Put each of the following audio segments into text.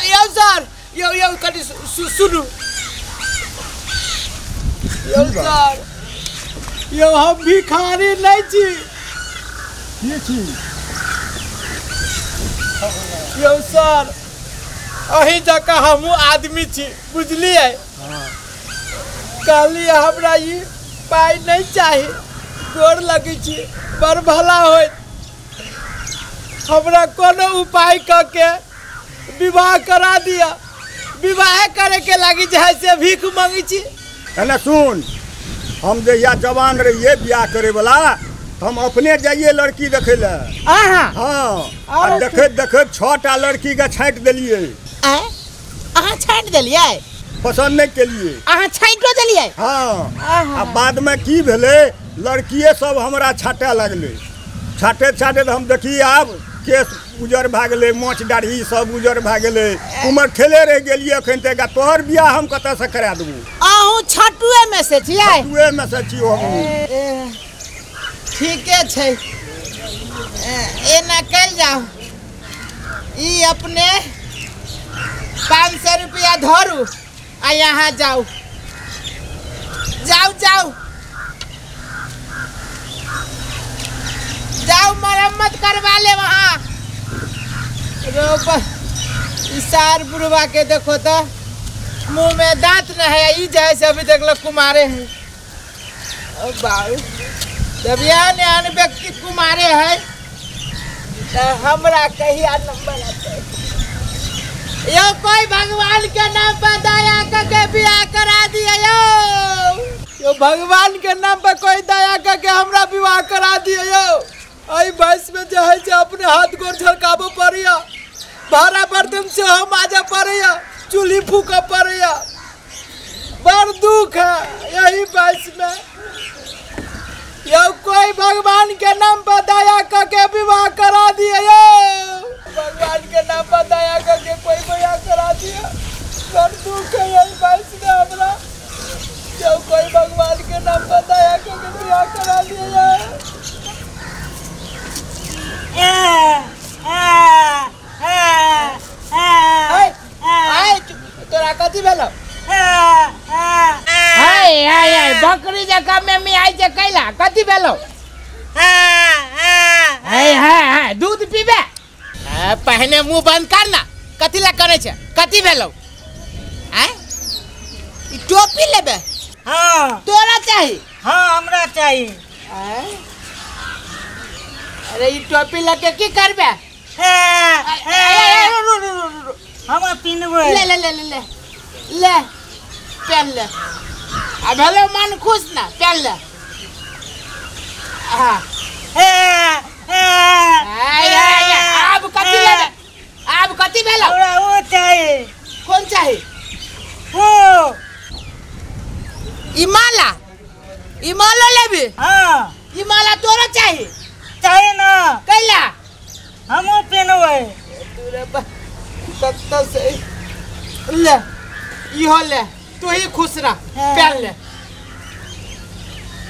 यो sir यो कनी सुनू यो sir यो हम भिखारी नहीं छी यो सर अही जगह हमू आदमी छी बुझलिए कहली हमरा ई पाई नहीं चाहिए गोर लगी छी बड़ भला हो हमरा कोनो उपाय करके विवाह करा दिया विवाह करे के लगी जाए से भीख मांगी छी अने सुन हम जहिया जवान रहिए ब्याह करे वाला हम अपने जाइए लड़की देखे ले हाँ देखे देखे 6टा लड़की के छाँट दिलिए छाँट दिलिए पसंद नहीं केलिए छाँटो दिलिए हाँ आ बाद में की भेले लड़किए सब हमरा छाटे लगले छाटे छाटे हम देखी आब केस उजर भए गेले मोछ दाढ़ी सब उजर भए गेले उमर खेले रह गेलिए अखन तक तोहर बियाह हम कतऽ से करा देबू आहू छटुए में से छियै छटुए में से छी हम ठीके छै एना कल जाओ ई अपने 500 रुपया धरू आ यहाँ जाओ जाओ जाओ जाओ मरम्मत करवा ले वहाँ सार बुढ़वा के देखो तो मुंह में दांत न है ई जैसे अभी देख लो कुमारे हैं जब यान व्यक्ति कुमारे है तो हमरा कहिया नंबर आता है यो कोई भगवान के नाम पर दया करके बियाह करा दिया यो भगवान के नाम पर कोई दया करके हमरा विवाह करा दिया यो आई बस में जो है से अपने हाथ गोर झलकाबो पड़िया भाड़ा बर्तन से हम आजा पड़िया चूल्ही फूका पड़िया बड़ दुख है यही बस में यो कोई भगवान के नाम पर दया करके विवाह करा दिया यो भगवान के नाम पर दया करके कोई विवाह करा दिया बड़ दुख है यही बस में हमरा यो कोई भगवान के नाम पर दया करके विवाह करा दिया तोरा कथी भेलो बकरी जगह में मियाई जे कैला कथी भेलो दूध पीबे पहले मुंह बंद करना कथी ला करे छे कथी भेलो टोपी लेबे हाँ तोरा चाहिए हाँ हमरा चाहिए अरे ये टोपी लगे की करबे हम पिनबे ले ले ले ले ले ले पहन ले अब हेलो मन खुश ना पहन ले हाँ अब कथी लेबे अब कथी भेलो वो चाहिए कौन चाहिए वो इमाला लेबे हाँ इमाला तोरा चाहिए चाहिए ना कैला हम पिनबे कत्ता से ले इहो ले तू ही खुश रह पहन ले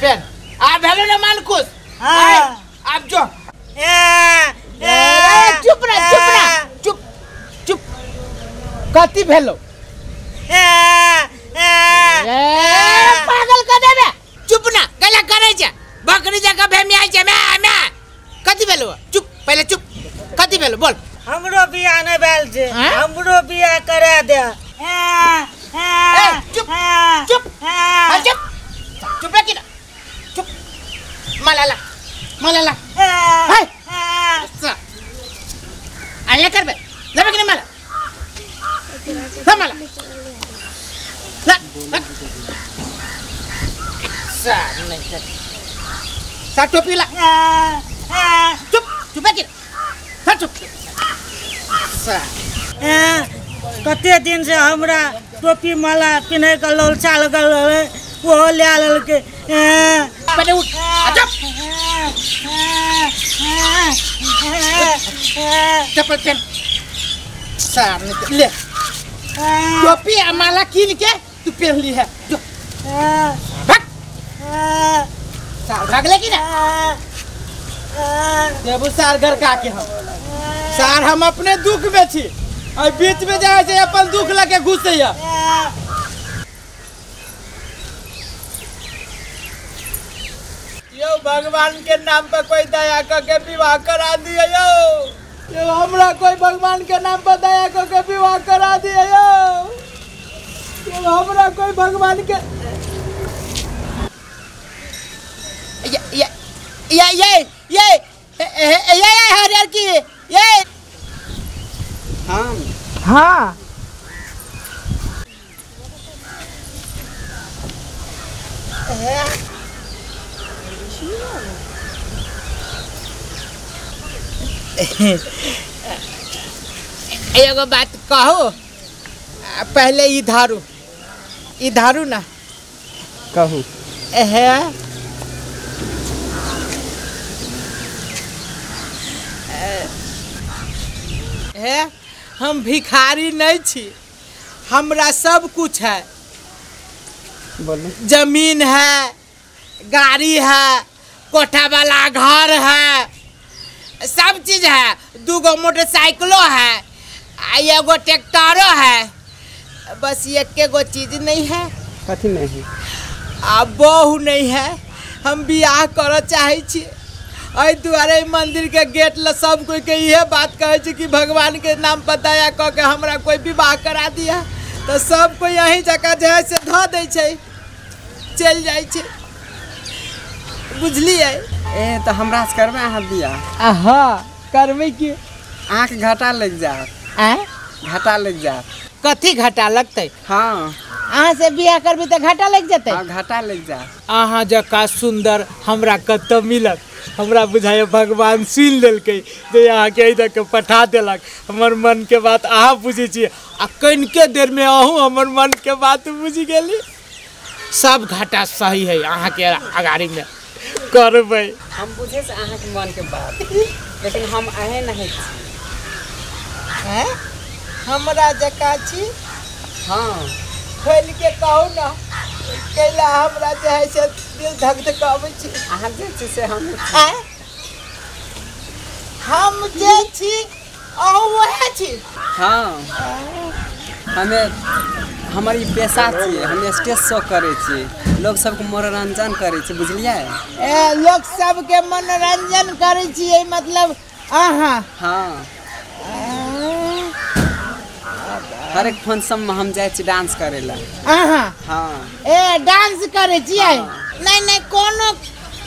पहन आ भेलो ना मन खुश हाँ अब जो चुप कथी भेलो पागल कर देबे चुप ना गला करे छे बकरी जगह भेमिया छे मैं कथी भेलो चुप पहले चुप कथी भेलो बोल हमरो बियाह नहीं भेल छे हमरो बियाह करा दे चुप चुप चुप रखी ना चुप मलाला आया कर बे लेबे कि नहीं माला माला नहीं सा टोपी ला चुप कि चुप कते दिन से हमरा टोपी माला पिन्हे के लोलचा लगल रहे वो ले ललके पहले उठ चप्पल पहन सामने ले टोपी माला कीन के तू पहन ली है जो भाग भाग ले कि ना देबू सार घर का के हम सार हम अपने दुख में छी और बीच में जाए छै अपन दुख लगे घुसैया। यो भगवान के नाम पर कोई दया करके विवाह करा दिए यो हमरा कोई भगवान के नाम पर दया करके विवाह करा दिए यो हमरा कोई भगवान के ये हरियर की ये हाँ एगो बात कहो पहले ई धारू ना कहू है हम भिखारी नहीं छी हमरा सब कुछ है जमीन है गाड़ी है कोठा वाला घर है सब चीज है 2 गो मोटरसाइकिलो है एगो ट्रैक्टरो है बस एक गो चीज नहीं है कथी नहीं है अब बहू नहीं है हम बियाह कर चाहे छी अई दुआरे मंदिर के गेट ल सब कोई के इहे बात कहे छी कि भगवान के नाम पर दया क के हमरा कोई विवाह करा दिया तो सब कोई यही जगह जाए से ध दे छै चल जाए छै बुझलिए ए तो हमरा से करबे अहाँ दिया हाँ करबे की अहाँ के घाटा लग जात घाटा लग जात कथी घाटा लगते हाँ अहाँ से बियाह करबी तो घाटा लग जाते हाँ घाटा लग जात अहाँ जका सुंदर हमरा कत मिलत हमरा बुझाए भगवान सुन लेलकै जे अहाँ के इधर के पठा देलक हमर मन के बात अहाँ बुझे छी आ कनिके देर में अहूँ हमर मन के बात बुझ गेली सब घाटा सही है अहाँ के अगाड़ी में करबै हम बुझे से अहाँ के मन के बात लेकिन हम अहे नहीं हैं हमरा जका छी हाँ खोल के कहू ना कैला हमरा जे है से दिल धक धकाबै छी अहाँ जे छी से हम जे छी अहूँ वह छी हाँ हमें हमारी पेशा छिए हम स्टेज शो करे छी लोग सबके मनोरंजन करे छी बुझलिए लोग सबके मनोरंजन करे छी मतलब अहाँ हाँ हर एक फंक्शन में हम जाए छी डांस करे ला हाँ डांस करे छी नहीं कोनो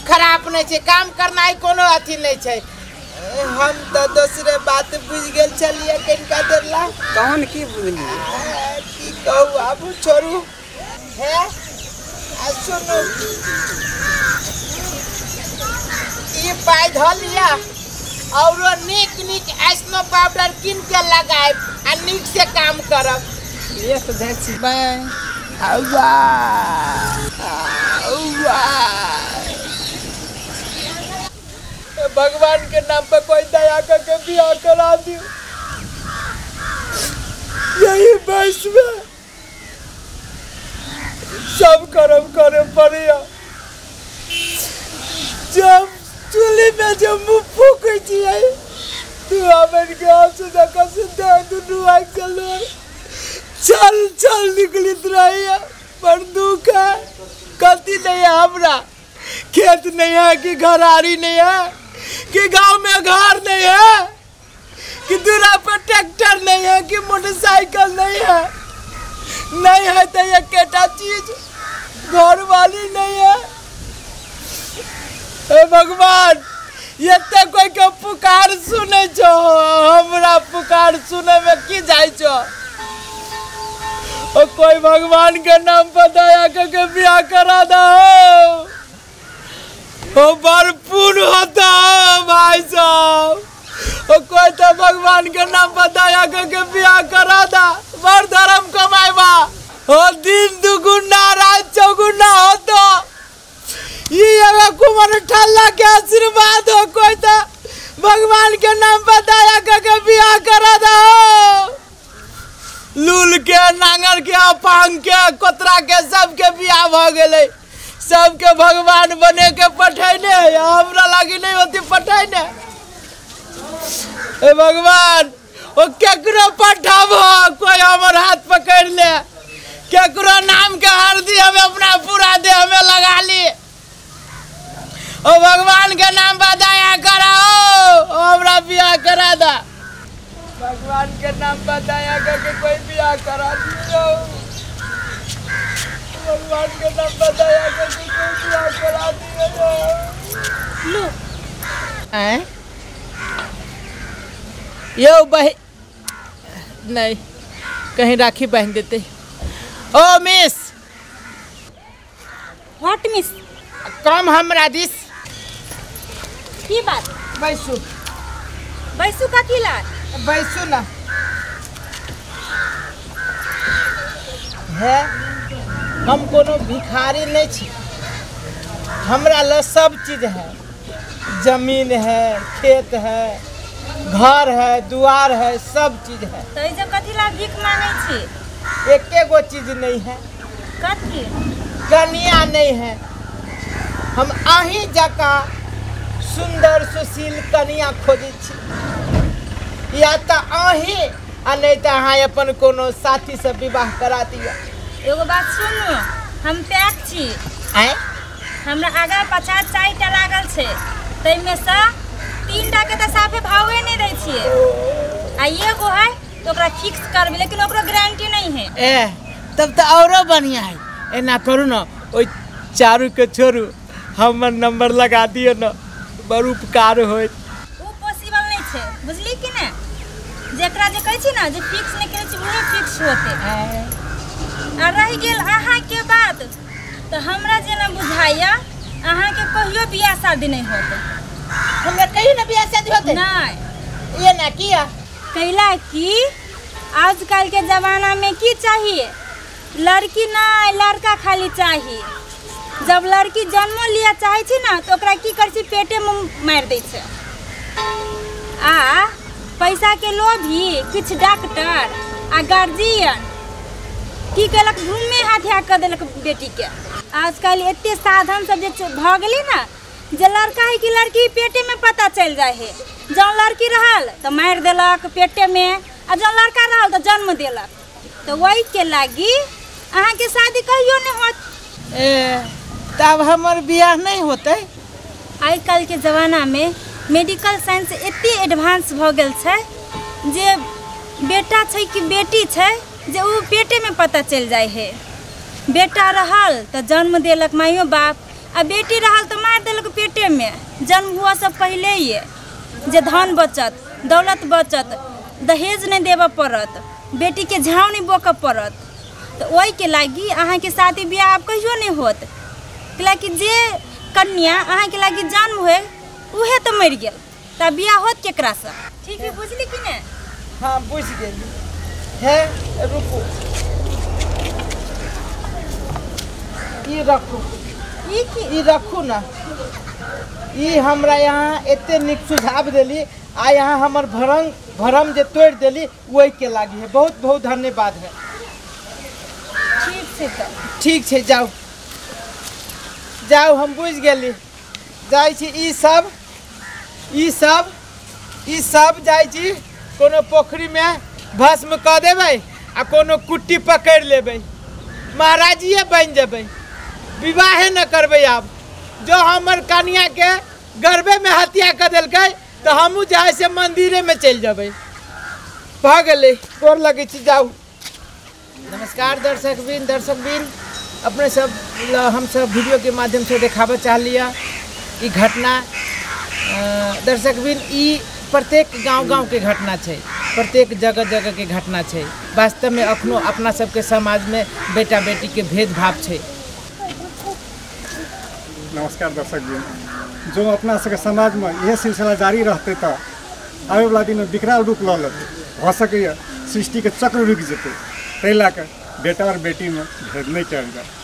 खराब नहीं छे काम करना है कोनो अथी नहीं छे हम तो दूसरे बात बुझ गेल चलिए कनिका देर ला कौन की बुझली की कहू आबू छोड़ू है सुनो ये पाई धो लिया और नीक स्नो पाउडर किन के लगाए आ नीक से काम करब ये तो देख छी भगवान के नाम पर कोई दया करके बियाह करा दियो यही बस में सब कर्म करे पड़िया जब चूल्ही में जब मुँह फूके छिए तू हमन के आंसू जका से दे दुनू आँख चल चल निकलित रही पर दुख है कति नहीं है हमरा खेत नहीं है कि घरारी नहीं है कि गांव में घर नहीं है कि दूरा पर ट्रैक्टर नहीं है कि मोटरसाइकिल नहीं है तो ये केटा चीज घर वाली नहीं है। हे भगवान ये ते कोई के पुकार सुने छो हमरा पुकार सुने में की जाय छो ओ कोई भगवान के नाम पर दया करके बियाह करा दो ओ भरपूर होता भाई साहब ओ कोई तो भगवान के नाम पर दया करके बियाह करा दा बर धर्म कमाएबा ओ दिन दुगुना रात चौगुना हो तो ये कुमार ठल्ला के आशीर्वाद हो कोई तो भगवान के नाम पर दया करके बियाह करा दो लूल के नांगर के अपांग के कोतरा के सबके बियाह भ गेले सबके भगवान बने के पठैने है, हमरा लागी नहीं होती पठैने। ए भगवान ओ केकरो पठाबो, कोई हमर हाथ पकड़ ले, केकरो नाम के हल्दी हमें अपना पूरा देह में लगा ली। ओ भगवान के नाम पर दया कराओ, हमरा बियाह करा दा। भगवान के नाम पर दया करके कोई बियाह करा दियो। भगवान के नाम पर दया करके कोई बियाह करा दियो। लो हैं यो बह नहीं कहीं राखी पहन देते। ओ मिस व्हाट मिस कम हमरा दिस की बात बैसू बैसू का किला बैसू ना है। हम कोनो भिखारी नहीं छी, हमरा ल सब चीज है, जमीन है, खेत है, घर है, दुआर है, सब चीज है। तो ई जब कथी ला भीख मांगे छी? एके गो चीज नहीं है, कथी? कनिया नहीं है। हम अहीं जका सुंदर सुशील कनिया खोजे छी, या तो अहीं आ नहीं तो अहाँ अपन कोनो साथी से विवाह करा दिया। एगो बात सुनू, हम पैक छी, आए हमरा आगा पछा 4 टा लागल छै, तै में से 3 टा के तो साफे भावे नहीं दै छियै, आ एगो है तो ओकरा फिक्स करबे, लेकिन ओकरो गारंटी नहीं है। ए तब तो औरो बढ़िया है। एना करू ना, ओ चारू के छोड़ू, हमर नंबर लगा दियो ना, बड़ उपकार होइत। वो पॉसिबल नहीं छै, बुझली कि ने? जेकरा जे कहै छी ना जे फिक्स नहीं करै छी उहे फिक्स होते। आ रह गेल अहाँ के बात, तो हमरा जेना बुझाइया अहाँ के कहियो बियाह शादी नहीं होते। हमरा कहियो ना बियाह शादी होते नहीं। ये ना किया कैला कि आजकल के जमाना में की चाहिए, लड़की नहीं लड़का खाली चाहिए। जब लड़की जन्म लिया चाहे छी ना तो ओकरा की कर छी, पेटे में मार दै छै। आ पैसा के लोभी कुछ डॉक्टर आ गार्जियन की केलक, घूमे हथिया कर देलक बेटी के। आजकल एते साधन सब जे भ गेली ना, जे लड़का है कि लड़की पेटे में पता चल जाए है। जौन लड़की रहल तो मार देलक पेटे में, आ जौन लड़का रहल तो जन्म देलक। तो वही के लागी अहाँ के शादी कहियो नहीं होत। ए तब हमर बियाह नहीं होते। आई कल के जमाना में मेडिकल साइंस एते एडवांस भ गेल छै जे बेटा छै कि बेटी छै जे उ पेटे में पता चल जाए है। बेटा रहल तो जन्म देलक माइयो बाप, आ बेटी रहल तो मार देलक पेटे में, जन्म हुआ से पहले ही जे धन बचत दौलत बचत, दहेज नहीं देव पड़त, बेटी के झाव नहीं बोक पड़त। तो वही के लागी अहाँ के शादी ब्याह अब कहियो नहीं होत, कि जे कन्या अहाँ के लागी जन्म हुए उहे तो मर गेल, तब ब्याह होत केकरा से? ठीक है, बुझली कि नहीं? हाँ बुझ गेली है। रुकू ई रखू, ई रखू ना। ई हमरा यहाँ एते निक सुझाव देली, आ यहाँ हमर भरम जे तोड़ देली वही के लागी है। बहुत बहुत धन्यवाद है। ठीक छै तो ठीक छै, जाओ जाओ, हम बुझ गेली। जाइ छी ई सब जाइ छी कोनो पोखरी में भस्म कऽ देबै, आ कोनो कुट्टी पकड़ि लेबै, महाराजिए बनि जेबै, विवाहे न करबै। आब जो हमर कन्या के गर्भे में हत्या कर देलकै तो हमहूँ जाए से मंदिरे में चलि जेबै। भऽ गेलै, गोर लगै छी, जाऊ। नमस्कार दर्शकबिन, अपने सब हम सब वीडियो के माध्यम से देखाबऽ चाहलिए ई घटना। दर्शकबिन ई प्रत्येक गांव के घटना छै, प्रत्येक जगह के घटना छै। वास्तव में अखनो अपना सबके समाज में बेटा बेटी के भेदभाव छै। नमस्कार दर्शकबिन, जो अपना सबके समाज में यह सिलसिला जारी रहते तो आने वाला दिन में विकराल रूप लऽ लेते, हो सके सृष्टि के चक्र रुक जेतै। ताहि लऽ कऽ बेटा और बेटी में भेद नहीं कयल जाए।